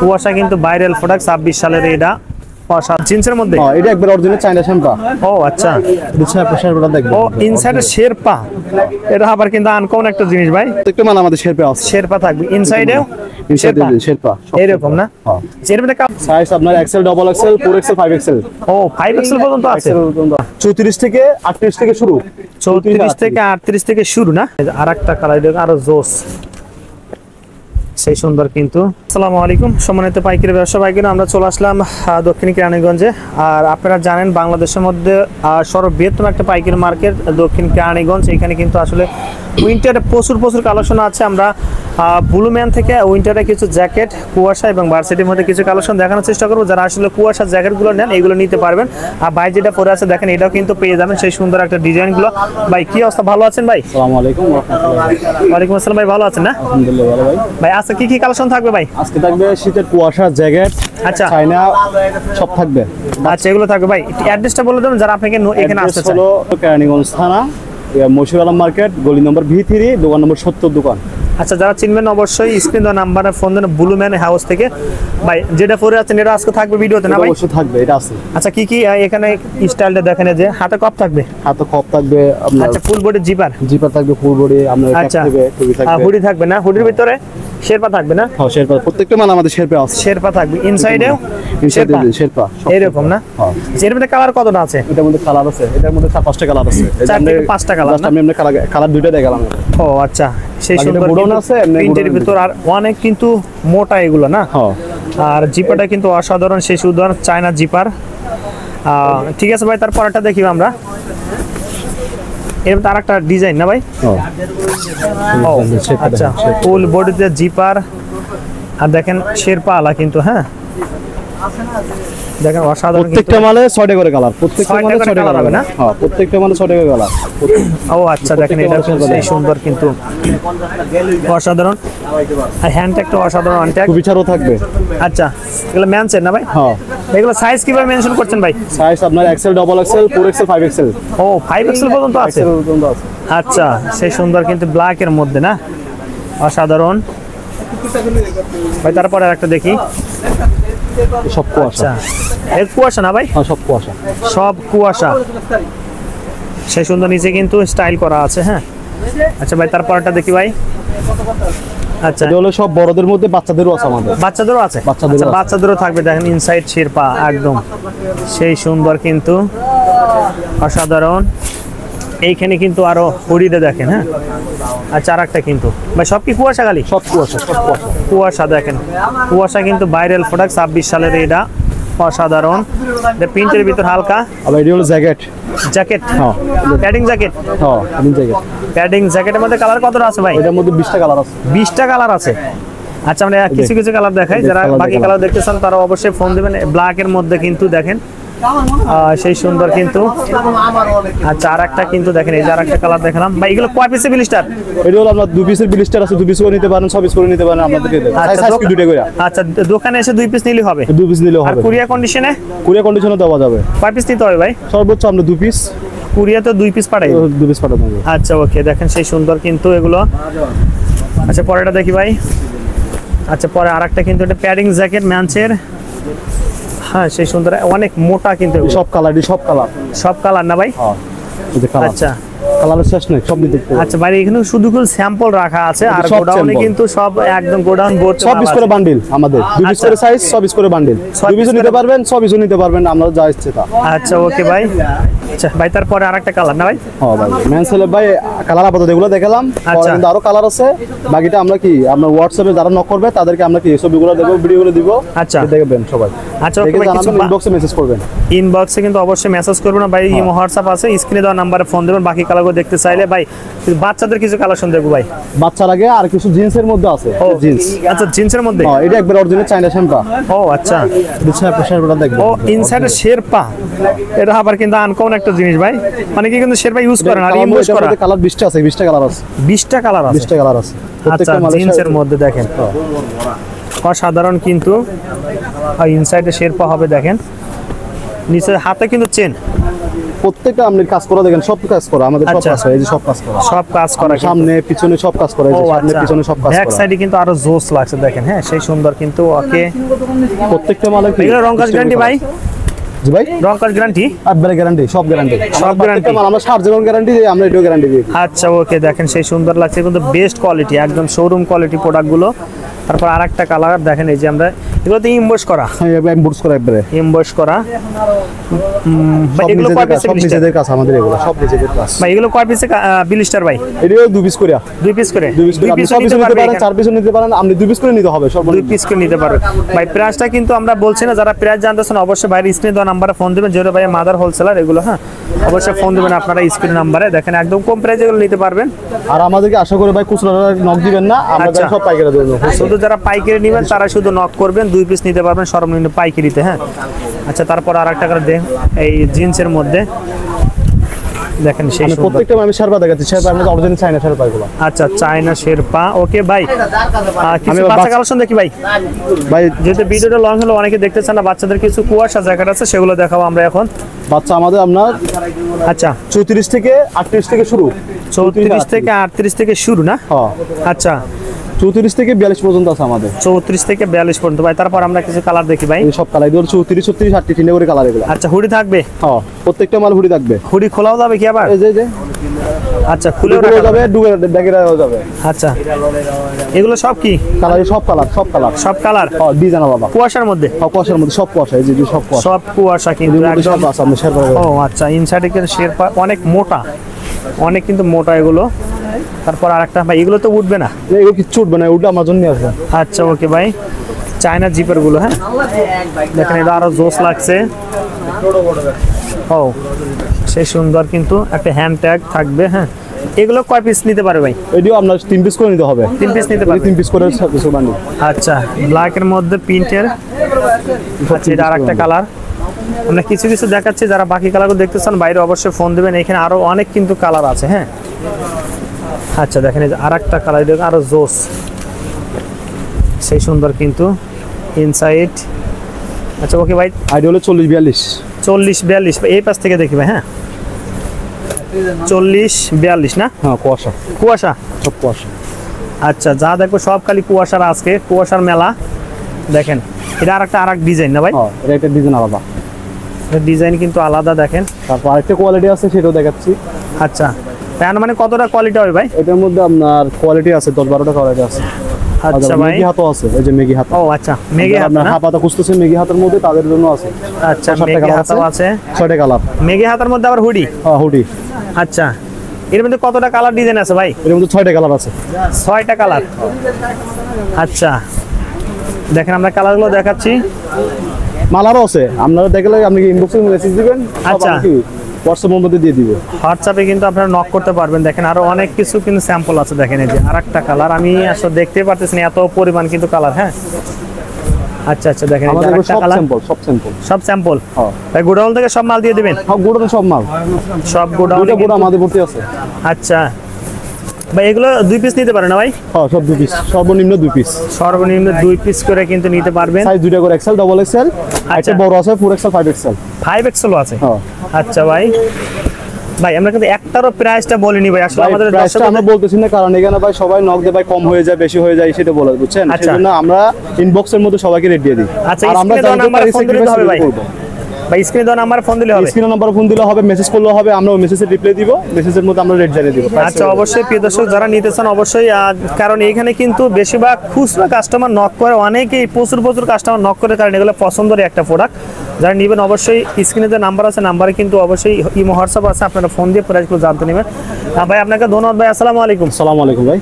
কুয়াশা কিন্তু viral product 26 সালের এটা জিন্সের মধ্যে এটা একবার অরিজিনাল চায়না শ্যাম্পা। ও আচ্ছা, শেরপাটা দেখবেন। ও ইনসাইডে শেরপা, এটা আবার কিন্তু আনকমন একটা জিনিস ভাই। প্রত্যেকটা মানে আমাদের শেরপা আছে, শেরপা থাকবে ইনসাইডেও শেরপা এরকম না। এর মধ্যে সাইজ আপনার Excel, double XL, 4XL, 5XL। ও 5XL পর্যন্ত আছে, 34 থেকে 38 থেকে শুরু, 34 থেকে 38 থেকে শুরু না। আরেকটা কালার দেখুন, আরো জোস, সেই সুন্দর কিন্তু। আসসালামু আলাইকুম সম্মানিত পাইকারি ব্যবসা ভাইগণ, আমরা চলে আসলাম দক্ষিণ কেরানীগঞ্জে। আর আপনারা জানেন বাংলাদেশের মধ্যে সর্ববৃহত্তম একটা পাইকারি মার্কেট দক্ষিণ কেরানীগঞ্জ। এখানে কিন্তু আসলে উইন্টারে প্রচুর কালেকশন আছে। আমরা ব্লুম্যান থেকে উইন্টারে কিছু জ্যাকেট, কুয়াশা এবং ভার্সিটির মধ্যে কিছু কালেকশন দেখানোর চেষ্টা করবো। যারা আসলে কুয়াশার জ্যাকেটগুলো নেন এইগুলো নিতে পারবেন। আর ভাই যেটা পরে আছে দেখেন, এটাও কিন্তু পেয়ে যাবেন সেই সুন্দর একটা ডিজাইনগুলো। ভাই কি অবস্থা, ভালো আছেন ভাই? আসসালামু আলাইকুম ওয়া রাহমাতুল্লাহ। ওয়ালাইকুম আসসালাম ভাই, ভালো আছেন না? আলহামদুলিল্লাহ ভালো ভাই। ভাই আজকে কি কালেকশন থাকবে ভাই? আজকে থাকবে শীতের কুয়াশার জ্যাকেট, আচ্ছা চায়না সব থাকবে। আচ্ছা এগুলো থাকবে ভাই, অ্যাড্রেসটা বলে দেবেন যারা আপনাকে এখানে আসতে চায়। হলো কেরানীগঞ্জ থানা, মশিউর আলম মার্কেট, গলি নম্বর V3, দোকান নম্বর 70 দোকান। আচ্ছা যারা চিনবেন অবশ্যই স্ক্রিন দেওয়া নাম্বারে ফোন দেন ব্লুম্যান হাউস থেকে। ভাই যেটা পরে আছেন এটা আজকে থাকবে ভিডিওতে না ভাই? অবশ্যই থাকবে, এটা আছে। আচ্ছা কি এখানে স্টাইলটা দেখেন, যে হাতে কপ থাকবে, হাতে কপ থাকবে আপনার। আচ্ছা ফুল বডি জিপার থাকবে, ফুল বডি আপনার আচ্ছা থাকবে, টুপি থাকবে, হুডি থাকবে না? হুডির ভিতরে শেরপা থাকবে না? হ্যাঁ শেরপা, প্রত্যেকটা মাল আমাদের শেরপা আছে। শেরপা থাকবে ইনসাইডেও শেরপা এরকম না। এর মধ্যে কালার কতটা আছে? এটার মধ্যে কালার আছে, এটার মধ্যে 4-5টা কালার আছে। 4 থেকে 5টা কালার না? আমি আপনাকে কালার দুইটা দেখালাম। ও আচ্ছা, সেই সুন্দর গোডাউন আছে প্রিন্টের ভিতর, আর অনেক কিন্তু মোটা এগুলো না। হ্যাঁ, আর জিপারটা কিন্তু অসাধারণ, সেই সুন্দর চায়না জিপার। ঠিক আছে ভাই, তারপর একটা দেখি আমরা। এর তার একটা ডিজাইন না ভাই? ও আচ্ছা, ফুল বডিতে জিপার, আর দেখেন শেরপা আলা কিন্তু। হ্যাঁ দেখেন অসাধারণ, প্রত্যেকটা মালে 6টা করে কালার, প্রত্যেকটা মালে 6টা কালার হবে না? হ্যাঁ, প্রত্যেকটা মালে 6টা করে কালার। ও আচ্ছা দেখেন, এটা সেই সুন্দর কিন্তু অসাধারণ। আর হ্যান্ড একটা অসাধারণ হ্যান্ড, খুবই ছাড়ও থাকবে। আচ্ছা এগুলো ম্যানসের না ভাই? হ্যাঁ। এগুলো সাইজ কিভাবে মেনশন করছেন ভাই? সাইজ আপনার Excel, double XL, 4XL, 5XL। ও 5XL পর্যন্ত আছে। আচ্ছা সেই সুন্দর কিন্তু ব্ল্যাক এর মধ্যে না, অসাধারণ ভাই। তারপরে আরেকটা দেখি, সব কুয়াশা। এর কুয়াশা না ভাই? হ্যাঁ সব কুয়াশা, সব কুয়াশা, সেই সুন্দর নিচে কিন্তু স্টাইল করা আছে। হ্যাঁ আচ্ছা ভাই, তারপরটা দেখি ভাই। আচ্ছা এটা হলো সব বড়দের মধ্যে, বাচ্চাদেরও আছে আমাদের। বাচ্চাদেরও আছে? বাচ্চাদেরও আছে। বাচ্চাদেরও থাকবে, দেখেন ইনসাইড শেরপা একদম সেই সুন্দর কিন্তু অসাধারণ। এইখানে কিন্তু আরো হুডিতে দেখেন। হ্যাঁ আচ্ছা, আরেকটা কিন্তু ভাই, সব কি কুয়াশা খালি? সব কুয়াশা, সব কুয়াশা। কুয়াশা দেখেন, কুয়াশা কিন্তু ভাইরাল প্রোডাক্ট 26 সালের এটা অসাধারণ। প্রিন্টের ভিতর হালকা। আবার এটা হলো জ্যাকেট, হ্যাঁ প্যাডিং জ্যাকেট। হ্যাঁ আমি জ্যাকেট, প্যাডিং জ্যাকেটের মধ্যে কালার কতটা আছে ভাই? এটার মধ্যে 20টা কালার আছে। 20টা কালার আছে। আচ্ছা আমরা কিছু কালার দেখাই, যারা বাকি কালার দেখতে চান তারা অবশ্যই ফোন দিবেন। ব্ল্যাক এর মধ্যে কিন্তু দেখেন সেই সুন্দর কিন্তু। আচ্ছা আরেকটা কিন্তু দেখেন, এই যে আরেকটা কালার দেখালাম ভাই। এগুলো কয় পিসের ব্লিস্টার? এটা হলো আপনার 2 পিসের ব্লিস্টার আছে, 2 পিস করে নিতে পারেন, 6 পিস করে নিতে পারেন, আপনাদেরকে দেব। সাইজ কি দুইটা করে? আচ্ছা দোকানে এসে 2 পিস নিলে হবে? 2 পিস নিলেও আর হবে। কুরিয়ার কন্ডিশনে? কুরিয়ার কন্ডিশনে দেওয়া যাবে। কয় পিস নিতে হবে ভাই? সর্বোচ্চ আমরা 2 পিস, কুরিয়াতে 2 পিস পাঠাই। 2 পিস পাঠাবো। আচ্ছা ওকে, দেখেন সেই সুন্দর কিন্তু এগুলো। আচ্ছা পরেরটা দেখি ভাই। আচ্ছা পরে আরেকটা কিন্তু, এটা প্যাডিং জ্যাকেট ম্যানসের। হ্যাঁ সেই সুন্দর, অনেক মোটা কিন্তু। সব কালার, সব কালার না ভাই? হ্যাঁ আচ্ছা কালারের শেষ নেই, সব নিতে। আচ্ছা ভাই এখানে শুধু স্যাম্পল রাখা আছে, আর গোডাউনে কিন্তু সব একদম গোডাউন ভর্তি। 6 পিস করে বান্ডিল আমাদের, 2 পিস করে সাইজ, 6 পিস করে বান্ডিল। 2 পিস নিতে পারবেন, 6 পিস নিতে পারবেন, আমরা যা ইচ্ছে তা। আচ্ছা ওকে ভাই। আচ্ছা ভাই তারপরে আরেকটা কালার না ভাই? হ্যাঁ ভাই মেনসেলে ভাই কালার আপাতত এগুলো দেখালাম, পরে কিন্তু আরো কালার আছে। বাকিটা আমরা কি আপনার হোয়াটসঅ্যাপে যারা নক করবে তাদেরকে আমরা কি ছবিগুলো দেব, ভিডিওগুলো দিব। আচ্ছা দেখবেন সবাই। আচ্ছা ওকে ভাই, কিছু ইনবক্সে মেসেজ করবেন। ইনবক্সে কিন্তু অবশ্যই মেসেজ করবেন ভাই। ইমো হোয়াটসঅ্যাপ আছে, স্ক্রিনে দেওয়া নম্বরে ফোন দেবেন। বাকি কালারগুলো দেখতে চাইলে ভাই, বাচ্চাদের কিছু কালেকশন দেখবো ভাই। বাচ্চার আগে আর কিছু জিন্সের মধ্যে আছে। জিন্স, আচ্ছা জিন্সের মধ্যে। হ্যাঁ এটা একবার অরিজিনাল চায়না শ্যাম্পা। ও আচ্ছা, শেরপাটা দেখবেন। ও ইনসাইডে শেরপা, এটা আবার কিন্তু আনকমন একটা জিনিস ভাই। মানে কি কিন্তু শেরপা ইউজ করেন? আর ইউজ করা কালার 20টা আছে, 20টা কালার আছে। 20টা কালার আছে? 20টা কালার আছে আচ্ছা জিন্সের মধ্যে দেখেন অসাধারণ কিন্তু। আর ইনসাইডে শেরপা হবে দেখেন, নিচে হাতে কিন্তু চেন। প্রত্যেকটা আপনি কাজ করা দেখেন, সব কাজ করা আমাদের, সব আচ্ছা। কাজ করা, এই যে সব কাজ করা, সব কাজ করা কিন্তু। সামনে পিছনে সব কাজ করা, এই যে সামনে পিছনে সব কাজ ব্যাক করা। সাইডে কিন্তু আরো জোস লাগছে দেখেন, হ্যাঁ সেই সুন্দর কিন্তু। ওকে, প্রত্যেকটা মালে কি এগুলো রং কাজ গ্যারান্টি ভাই? জি ভাই, রং কাজ গ্যারান্টি? একবারে গ্যারান্টি, সব গ্যারান্টি, সব guarantee। আমরা 60 জীবন গ্যারান্টি দিই, আমরা এটাও গ্যারান্টি দিই। আচ্ছা ওকে, দেখেন সেই সুন্দর লাগছে কিন্তু, বেস্ট কোয়ালিটি, একদম শোরুম কোয়ালিটি প্রোডাক্টগুলো। তারপর আরেকটা কালার দেখেন, এই যে আমরা এগুলো তো ইমবস করা, হ্যাঁ এমবস করা একবারে, ইমবস করা। ভাই সব এগুলো কয় পিস? সব নিজেদের কাজ, আমাদের এগুলো সব নিজেদের কাজ। ভাই এগুলো কয় পিসে বিলিস্টার ভাই? এটাও 2 পিস করে, 2 পিস করে। 2 পিস করে, আপনি সব পিস নিতে পারেন, 4 পিস নিতে পারেন, আপনি 2 পিস করে নিতে হবে, সব 2 পিস করে নিতে পারবেন। ভাই প্রাইসটা কিন্তু আমরা বলছি না, যারা প্রাইস জানতেছেন অবশ্যই ভাইয়ের স্ক্রিনে দেওয়া নাম্বারে ফোন দিবেন, যেহেতু ভাই মাদার হোলসেলার এগুলো, হ্যাঁ অবশ্যই ফোন দিবেন আপনারা স্ক্রিন নাম্বারে। দেখেন একদম কম প্রাইসে এগুলো নিতে পারবেন। আর আমাদেরকে আশা করে ভাই খুচরা নক দিবেন না, আমরা আচ্ছা। সব পাইকারি দেব। শুধু যারা পাইকারি নেবেন তারা শুধু নক করবেন, 2 পিস নিতে পারবেন সর্বনিম্ন পাইকারিতে, হ্যাঁ। আচ্ছা তারপর আরেকটা করে দেন, এই জিন্সের মধ্যে দেখেন সেই সুন্দর। প্রত্যেকটা আমি শেরপা দেখাচ্ছি, শেরপা আমাদের অরিজিনাল চায়না শেরপা এগুলো। আচ্ছা চায়না শেরপা, ওকে ভাই। কিছু বাচ্চা কালেকশন দেখি ভাই, ভাই যেহেতু ভিডিওটা লং হলো অনেকে দেখতে চান না, বাচ্চাদের কিছু কুয়াশা জ্যাকেট আছে সেগুলো দেখাবো আমরা এখন। বাচ্চা আমাদের আপনার আচ্ছা 34 থেকে 38 থেকে শুরু, 34 থেকে 38 থেকে শুরু না? হ্যাঁ আচ্ছা 34 থেকে 42 পর্যন্ত আছে আমাদের, 34 থেকে 42 পর্যন্ত ভাই। তারপর আমরা কিছু কালার দেখি ভাই। এই সব কালার এগুলো 34 36 38 তিনটে করে কালার এগুলো। আচ্ছা হুডি থাকবে? হ্যাঁ প্রত্যেকটা মাল হুডি থাকবে, হুডি খোলাও যাবে কি আবার? এই যে আচ্ছা খুলেও খুলেও রাখা যাবে, যাবে। ডুবে ব্যাগে রাখা যাবে। আচ্ছা এগুলো সব কি কালার, সব কালার, সব কালার, সব কালার? হ্যাঁ ডিজাইন বাবা, কুয়াশার মধ্যে? সব কুয়াশার মধ্যে, সব কুয়াশা, এই যে সব কুয়াশা, সব কুয়াশা কিন্তু এগুলোর মধ্যে একদম। সব আছে আমাদের শেরপা। ও আচ্ছা, ইনসাইডে কিন্তু শেরপা অনেক মোটা, অনেক কিন্তু মোটা এগুলো। তারপর আরেকটা ভাই, এগুলো তো উঠবে না? এগুলো কিচ্ছু উঠবে না, ওটা আমার জন্য আছে। আচ্ছা ওকে ভাই, চায়না জিপার গুলো, হ্যাঁ দেখেন এটা আরো জোস লাগছে। ও সেই সুন্দর কিন্তু, একটা হ্যান্ড ট্যাগ থাকবে, হ্যাঁ। এগুলো কয় পিস নিতে পারে ভাই? এটিও আপনার 3 পিস করে নিতে হবে, 3 পিস নিতে পারবে? 3 পিস করে সব কিছু বানিয়ে। আচ্ছা ব্ল্যাকের মধ্যে প্রিন্টের, আচ্ছা এটা আরেকটা কালার। আমরা কিছু কিছু দেখাচ্ছি, যারা বাকি কালারগুলো দেখতে চান বাইরে অবশ্যই ফোন দিবেন, এখানে আরো অনেক কিন্তু কালার আছে, হ্যাঁ। আচ্ছা দেখেন এই যে আরেকটা কালার, দেখুন আরো জোস, সেই সুন্দর কিন্তু ইনসাইড। আচ্ছা ওকে ভাই, আইডিয়া হলো 40 42, 40 42 এই পাশ থেকে দেখি ভাই, হ্যাঁ 40 42 না? হ্যাঁ কুয়াশা, কুয়াশা, সব কুয়াশা। আচ্ছা যা দেখো সব খালি কুয়াশার, আজকে কুয়াশার মেলা। দেখেন এটা আরেক ডিজাইন না ভাই? হ্যাঁ এটা একটা ডিজাইন আলাদা, ডিজাইন কিন্তু আলাদা দেখেন। তারপর আরেকটা কোয়ালিটি আছে সেটাও দেখাচ্ছি। আচ্ছা তার মানে কতটা কোয়ালিটি হবে ভাই? এটার মধ্যে আপনার কোয়ালিটি আছে 10 12টা কোয়ালিটি আছে। আচ্ছা ভাই, মেগি হাতও আছে, এই যে মেগি হাত। ও আচ্ছা মেগি হাত আপনার না? হাতাটা খুঁজতেছেন মেগি হাতের মধ্যে, তাদের জন্য আছে। আচ্ছা 7টা মেগি কালার হাতাও আছে, 6টা কালার। মেগি হাতার মধ্যে আবার হুডি? হ্যাঁ হুডি। আচ্ছা এর মধ্যে কতটা কালার ডিজাইন আছে ভাই? এর মধ্যে 6টা কালার আছে, 6টা কালার। আচ্ছা দেখেন আমরা কালারগুলো দেখাচ্ছি। মালারও আছে, আপনারা দেখলে আপনি ইনবক্সে মেসেজ দিবেন, আচ্ছা। হোয়াটসঅ্যাপের মধ্যে দিয়ে দিবে। হোয়াটসঅ্যাপে কিন্তু আপনারা নক করতে পারবেন। দেখেন আরো অনেক কিছু কিন্তু স্যাম্পল আছে, দেখেন এই যে আরেকটা কালার, আমি আসলে দেখতে পারতেছি না এত পরিমাণ কিন্তু কালার, হ্যাঁ। আচ্ছা আচ্ছা দেখেন এই যে আমাদের আরেকটা সব কালার, স্যাম্পল, সব স্যাম্পল, সব স্যাম্পল। হ্যাঁ ভাই গোডাউন থেকে সব মাল দিয়ে দিবেন? সব গোডাউন, সব মাল, সব গোডাউন। দুটো গোডাউন আমাদের ভর্তি আছে। আচ্ছা ভাই এগুলো 2 পিস নিতে পারে না ভাই? হ্যাঁ সব 2 পিস, সর্বনিম্ন 2 পিস, সর্বনিম্ন 2 পিস করে কিন্তু নিতে পারবেন। সাইজ দুইটা করে এক্সেল, ডাবল এক্সেল, আচ্ছা। একটা বড় আছে 4 এক্সেল 5 এক্সেল। 5 এক্সেলও আছে? হ্যাঁ আচ্ছা ভাই, ভাই আমরা কিন্তু একটারও প্রাইসটা বলিনি ভাই, আসলে আমাদের প্রাইসটা দর্শকদের আমরা বলতেছি না, কারণ এখানে ভাই সবাই নক দেয় ভাই, কম হয়ে যায় বেশি হয়ে যায় সেটা বলে, বুঝছেন? আচ্ছা। সেজন্য আমরা ইনবক্সের মধ্যে সবাইকে রেট দিয়ে দিই। আচ্ছা, আর আমরা স্ক্রিনে দেওয়া নাম্বারে ফোন দিলে হবে ভাই? করব, ভাই স্ক্রিনে দেওয়া নাম্বারে ফোন দিলে হবে? স্ক্রিনে নাম্বার ফোন দিলে হবে, মেসেজ করলে হবে, আমরা ওই মেসেজে রিপ্লাই দিব, মেসেজের মধ্যে আমরা রেট জানিয়ে দিব। আচ্ছা অবশ্যই প্রিয় দর্শক যারা নিতে চান অবশ্যই, কারণ এখানে কিন্তু বেশিরভাগ খুচরা কাস্টমার নক করে, অনেকেই প্রচুর কাস্টমার নক করে, কারণ এগুলো পছন্দের একটা প্রোডাক্ট। যারা নেবেন অবশ্যই স্ক্রিনে যে নাম্বার আছে, নাম্বারে কিন্তু অবশ্যই ইমো হোয়াটসঅ্যাপ আছে, আপনারা ফোন দিয়ে প্রাইসগুলো জানতে নেবেন। ভাই আপনাকে ধন্যবাদ ভাই, আসসালামু আলাইকুম। আসসালামু আলাইকুম ভাই।